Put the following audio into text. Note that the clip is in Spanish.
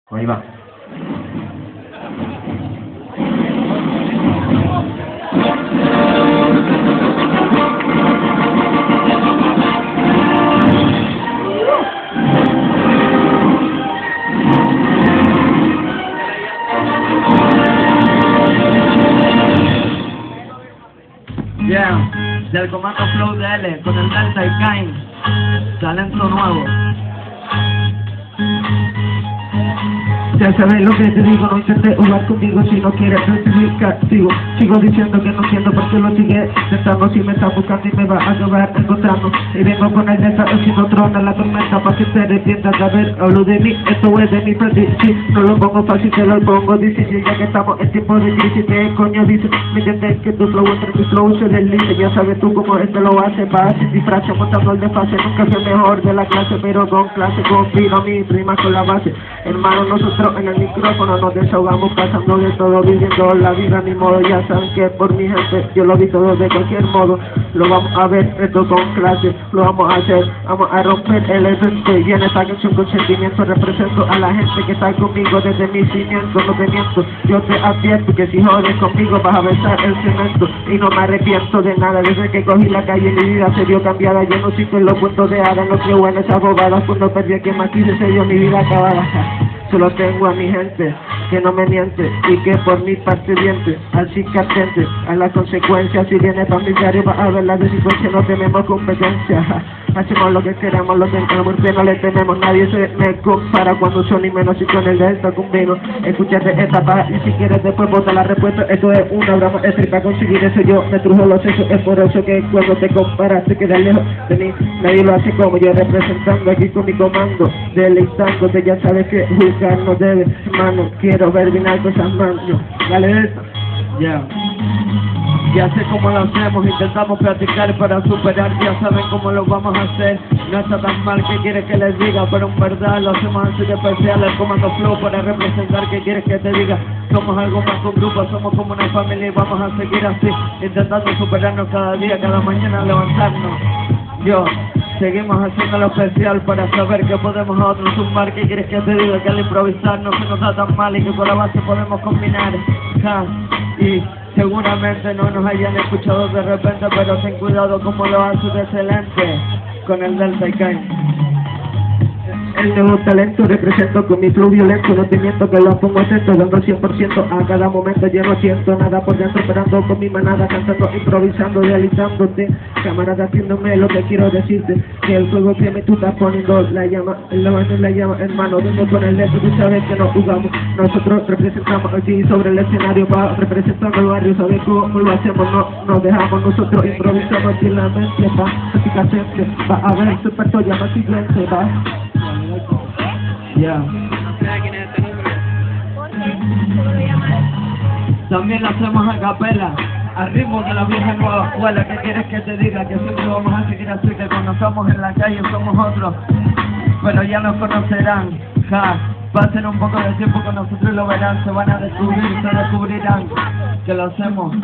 Ahí va. Yeah, del comando Flow DL con el Delta y Kain, talento nuevo. Ya sabes lo que te digo, no intentes jugar conmigo si no quieres recibir castigo. Sigo diciendo que no entiendo por qué lo sigues intentando. Si me estás buscando y me vas a acabar encontrando. Y vengo con el delta sin otro en la tormenta para que te arrepientas de haber hablado de mí. Esto es de mi predicción, no lo pongo fácil, te lo pongo difícil. Ya que estamos en tiempo de crisis, ¿qué coño dices? Me entiendes que tu flow entre mi flow se deslice. Ya sabes tú cómo este lo hace, va sin disfraz, montando el desfase. Nunca fui mejor de la clase, pero con clase combino mis rimas con la base. Hermano, nosotros en el micrófono nos desahogamos pasando de todo, viviendo la vida a mi modo. Ya saben que por mi gente yo lo vi todo de cualquier modo. Lo vamos a ver esto con clase, lo vamos a hacer, vamos a romper el evento. Y en esta canción con sentimiento represento a la gente que está conmigo desde mi cimiento. No te miento, yo te advierto que si jodes conmigo vas a besar el cemento. Y no me arrepiento de nada, desde que cogí la calle mi vida se vio cambiada. Yo no sigo en los cuentos de hadas, no creo en esas bobadas. Cuando perdí a quien más quise se dio mi vida acabada. Solo tengo a mi gente que no me miente y que por mi parte diente, así que atente a las consecuencias. Si viene para mi diario va a ver la delincuencia, no tenemos competencia. Hacemos lo que queremos, lo tenemos, no le tememos, nadie se me compara cuando son ni menos. Y con el delta combino, escúchate esta paz y si quieres después bota la respuesta. Esto es una broma, es para conseguir eso yo me trujo los sesos. Es por eso que cuando te comparas te quedas lejos de mí, nadie lo hace como yo, representando aquí con mi comando, deleitándote. Ya sabes que juzgar no debe, hermano, quiero ver bien cosas manos. Dale delta. Yeah. Ya sé cómo lo hacemos, intentamos practicar para superar, ya saben cómo lo vamos a hacer. No está tan mal que quieres que les diga, pero en verdad lo hacemos así de especial. El comando Flow para representar, que quieres que te diga. Somos algo más que un grupo, somos como una familia y vamos a seguir así, intentando superarnos cada día, cada mañana levantarnos. Yo, seguimos haciendo lo especial para saber que podemos a otros sumar. ¿Qué quieres que te diga? Que al improvisar no se nos da tan mal y que con la base podemos combinar. Y seguramente no nos hayan escuchado de repente, pero ten cuidado como lo haces de excelente con el Delta y Kain. El nuevo talento represento con mi flow violento, no te miento que lo pongo atento, dando 100% a cada momento. Yo no siento nada por dentro, esperando con mi manada, cantando, improvisando, realizándote. Camarada, haciéndome lo que quiero decirte, que el fuego que me tú estás poniendo la llama, la mano la llama, hermano, vengo con el dedo, tú sabes que no jugamos. Nosotros representamos aquí sobre el escenario, va representando el barrio, sabes cómo lo hacemos, no nos dejamos, nosotros improvisamos aquí en la mente, va, así que siempre va a ver, su experto llama siguiente, va. Yeah. También lo hacemos a capela, al ritmo de la vieja nueva escuela. ¿Qué quieres que te diga? Que siempre vamos a seguir así, que cuando estamos en la calle somos otros, pero ya nos conocerán. Pasen un poco de tiempo con nosotros y lo verán, se van a descubrir, se descubrirán que lo hacemos.